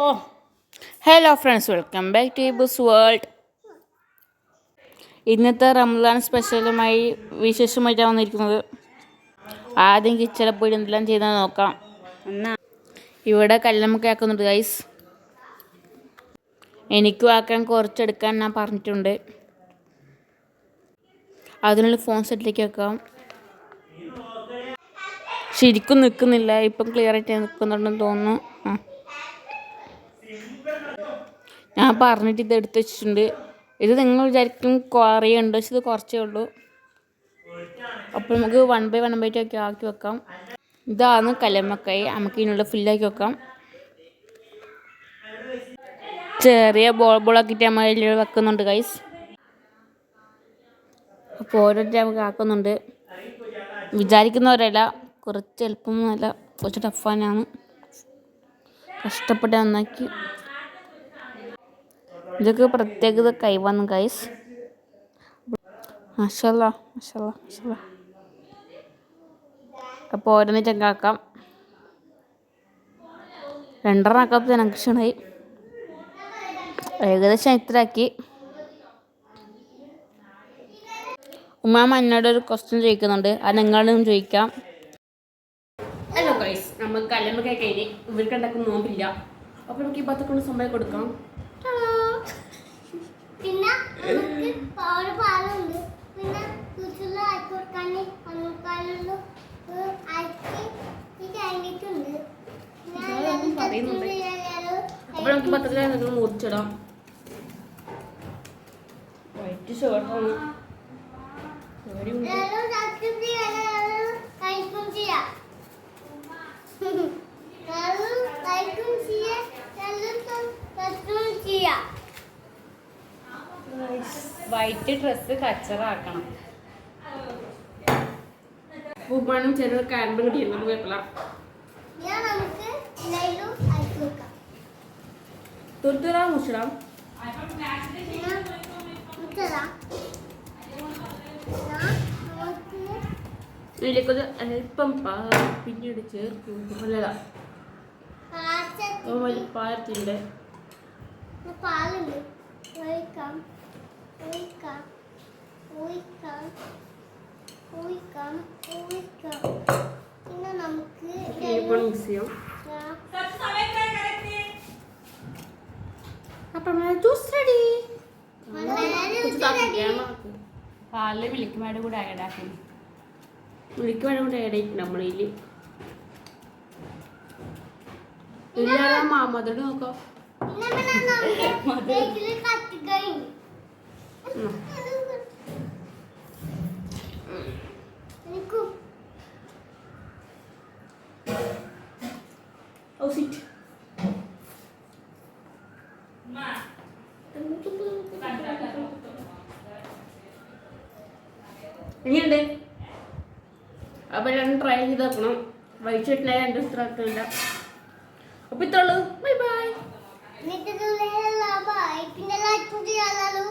Oh hello friends, welcome back to buzz world. ഇന്നത്തെ റംസാൻ സ്പെഷ്യലുമായി വിശേഷമായിട്ടാണ് വന്നിരിക്കുന്നത്. ആദ്യം കിച്ചണിൽ പോയി എന്തെല്ലാം ചെയ്താൽ നോക്കാം. ഇവിടെ കല്ലമ്മൊക്കെ ആക്കുന്നുണ്ട് ഗൈസ്. എനിക്കും ആക്കാൻ കുറച്ചെടുക്കാൻ ഞാൻ പറഞ്ഞിട്ടുണ്ട്. അതിനുള്ള ഫോൺ സെറ്റിലേക്ക് വെക്കാം. ശരിക്കും നിൽക്കുന്നില്ല, ഇപ്പം ക്ലിയർ ആയിട്ട് നിൽക്കുന്നുണ്ടെന്ന് തോന്നുന്നു. ഞാൻ പറഞ്ഞിട്ട് ഇത് എടുത്ത് വെച്ചിട്ടുണ്ട്. ഇത് നിങ്ങൾ വിചാരിക്കും കുറേ ഉണ്ട്, പക്ഷെ ഇത് കുറച്ചേ ഉള്ളൂ. അപ്പോൾ നമുക്ക് 1/1 ഒക്കെ ആക്കി വെക്കാം. ഇതാണ് കല്ലുമ്മക്കായി. നമുക്ക് ഇതിനുള്ള ഫില്ലാക്കി വെക്കാം. ചെറിയ ബോളാക്കിയിട്ട് നമ്മൾ ഇതിൽ വെക്കുന്നുണ്ട് ഗൈസ്. അപ്പോൾ ഓരോരുത്തർ നമുക്ക് ആക്കുന്നുണ്ട്. വിചാരിക്കുന്നവരല്ല, കുറച്ച് എളുപ്പമൊന്നുമല്ല, കുറച്ച് ടഫാനാണ്. കഷ്ടപ്പെട്ട് നന്നാക്കി. ഇതൊക്കെ പ്രത്യേകത കൈവന്നു ഗൈസ്. മാഷാല്ലാ മാഷാല്ലാ മാഷാല്ലാ. അപ്പോൾ ഓരോന്നിട്ട് ആക്കാം. 2 ആക്കാത്ത എനിക്ക് ക്ഷണമായി. ഏകദേശം ഇത്ര ആക്കി. ഉമ്മാമ എന്നോടൊരു ക്വസ്റ്റ്യൻ ചോദിക്കുന്നുണ്ട്, അത് നിങ്ങളോടും ചോദിക്കാം. ഹലോ ഗൈസ്, നമ്മൾ കല്ലുമ്മക്കായി കഴിഞ്ഞ് ഇവർക്ക് ഉണ്ടാക്കുന്ന നോമ്പില്ല. അപ്പോൾ നമുക്ക് ഈ പത്തൊക്കെ സംഭവം കൊടുക്കാം. പിന്നെ ഒരു പാലുണ്ട്, പിന്നെ അപ്പോൾ നമുക്ക് പത്രത്തിൽ നിങ്ങൾ മുറിച്ചിടാം. വൈറ്റ് ഷർട്ടാണ്. വൈറ്റ് ഡ്രസ്സ് കച്ചറാക്കണം. ഉപ്പാനും ചെറിയ കാരമ്പ് കിട്ടിയിരുന്നു കുഴപ്പമില്ല. തുറത്തുറാ മുച്ചിടാം. ഇതിലേക്കൊരു അല്പം പിന്നീട് ചേർക്കും. നല്ലതാ. പാലത്തിൻ്റെ പാലുണ്ട്. പിന്നെ നമുക്ക് മിക്സ് ചെയ്യാം. അപ്പം ജ്യൂസ് റെഡി. പാലിൽ മിൽക്ക് മേഡ് കൂടെ ആഡാക്കി. മിൽക്ക് മേഡ് കൂടെ ആഡ് ചെയ്തിട്ടുണ്ട് നമ്മളിൽ. ഇല്ലാതെ മധുരം നോക്കാം. ഇനിയുണ്ട്. അപ്പോൾ ഞാൻ ട്രൈ ചെയ്ത് നോക്കണം. വൈകിട്ടില്ല, 2 ഇത്ര ആക്കുന്നില്ല. അപ്പോൾ ഇത്രേ ഉള്ളൂ. Bye bye. പിന്നെ ലൈക്ക് ചെയ്യാലോ.